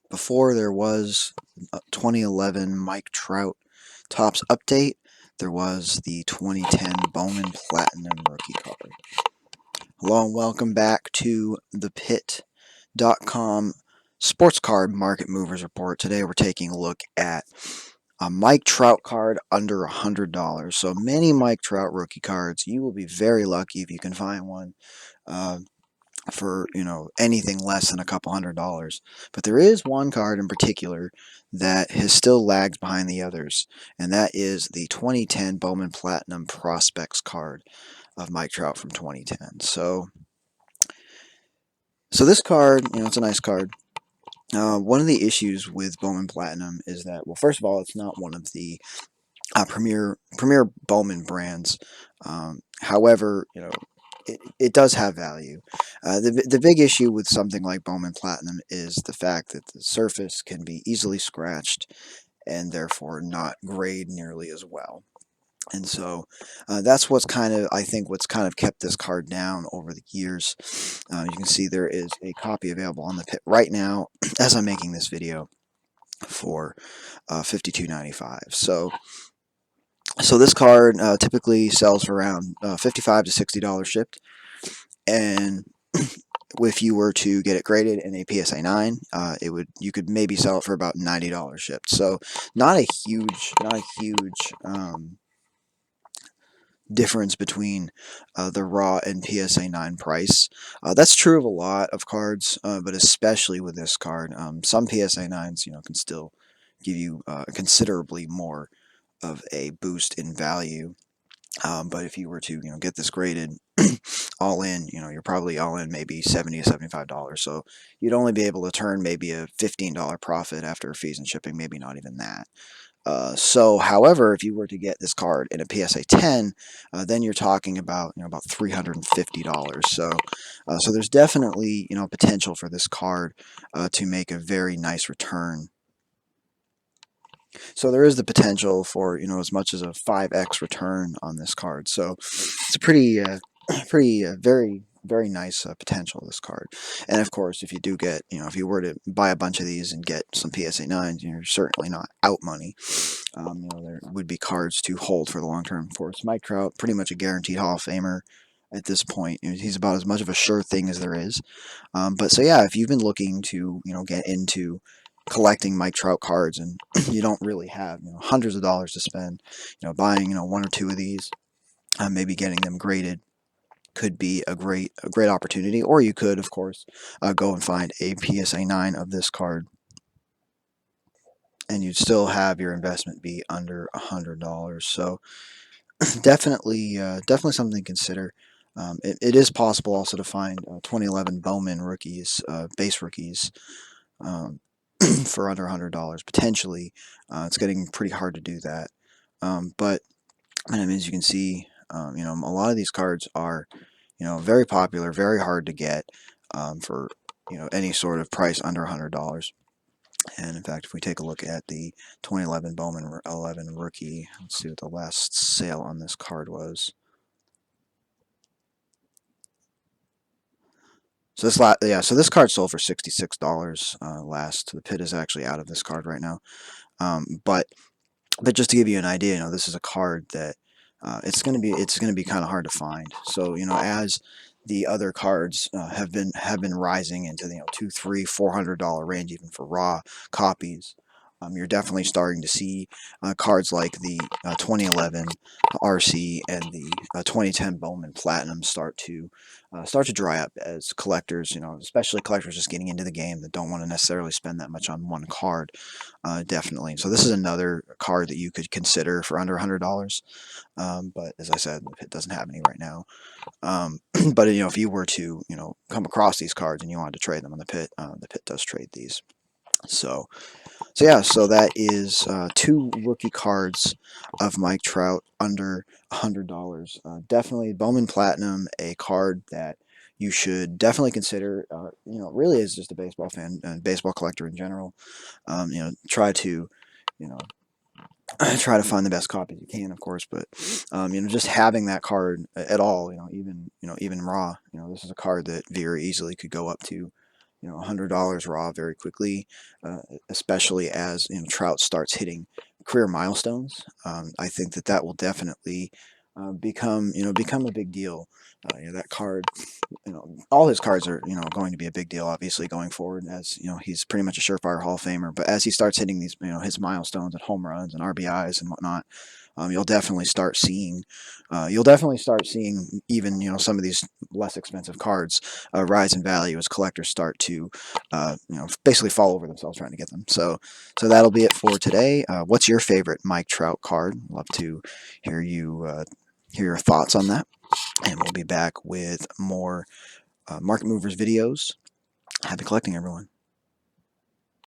Before there was a 2011 Mike Trout Topps update, there was the 2010 Bowman Platinum rookie card. Hello and welcome back to ThePit.com Sports Card Market Movers Report. Today we're taking a look at a Mike Trout card under $100. So many Mike Trout rookie cards. You will be very lucky if you can find one for anything less than a couple $100. But there is one card in particular that has still lagged behind the others, and that is the 2010 Bowman Platinum Prospects card of Mike Trout from 2010. So this card, it's a nice card. One of the issues with Bowman Platinum is that, well, first of all, it's not one of the premier Bowman brands. However, it does have value. The big issue with something like Bowman Platinum is the fact that the surface can be easily scratched and therefore not grade nearly as well. And so that's what's I think what's kind of kept this card down over the years. You can see there is a copy available on the pit right now as I'm making this video for $52.95. So this card typically sells for around $55 to $60 shipped, and if you were to get it graded in a PSA 9, you could maybe sell it for about $90 shipped. So not a huge difference between the raw and PSA 9 price. That's true of a lot of cards, but especially with this card. Some PSA 9s, can still give you considerably more of a boost in value. But if you were to, get this graded all in, you're probably all in maybe $70 to $75. So you'd only be able to turn maybe a $15 profit after fees and shipping, maybe not even that. However, if you were to get this card in a PSA 10, then you're talking about about $350. So there's definitely potential for this card to make a very nice return. So there is the potential for as much as a 5x return on this card. So it's a very nice potential of this card. And of course, if you do get if you were to buy a bunch of these and get some PSA 9s, you're certainly not out money. There would be cards to hold for the long term. For Mike Trout, pretty much a guaranteed Hall of Famer at this point. He's about as much of a sure thing as there is. But so yeah, if you've been looking to get into collecting Mike Trout cards and you don't really have hundreds of dollars to spend, buying one or two of these, maybe getting them graded could be a great opportunity. Or you could, of course, go and find a PSA 9 of this card, and you'd still have your investment be under $100. So definitely something to consider. It is possible also to find 2011 Bowman rookies, base rookies, um, for under $100 potentially. It's getting pretty hard to do that, but as you can see, a lot of these cards are very popular, very hard to get for any sort of price under $100. And in fact, if we take a look at the 2011 Bowman 11 rookie, let's see what the last sale on this card was. So this card sold for $66 last. The pit is actually out of this card right now. But just to give you an idea, this is a card that it's gonna be kind of hard to find. So as the other cards have been rising into the $200, $300, $400 range, even for raw copies. You're definitely starting to see cards like the 2011 RC and the 2010 Bowman Platinum start to dry up as collectors, especially collectors just getting into the game that don't want to necessarily spend that much on one card. Definitely. So this is another card that you could consider for under $100. But as I said, it doesn't have any right now. But if you were to come across these cards and you wanted to trade them on the pit does trade these. So yeah, so that is two rookie cards of Mike Trout under $100. Definitely Bowman Platinum, a card that you should definitely consider. Really is just a baseball fan and baseball collector in general. Try to try to find the best copies you can, of course. But just having that card at all, even raw, this is a card that very easily could go up to $100 raw very quickly, especially as Trout starts hitting career milestones. I think that will definitely become a big deal. That card, all his cards are going to be a big deal, obviously going forward, as he's pretty much a surefire Hall of Famer. But as he starts hitting these his milestones and home runs and RBIs and whatnot, you'll definitely start seeing even some of these less expensive cards rise in value as collectors start to basically fall over themselves trying to get them. So that'll be it for today. What's your favorite Mike Trout card? Love to hear hear your thoughts on that, and we'll be back with more Market Movers videos. Happy collecting, everyone.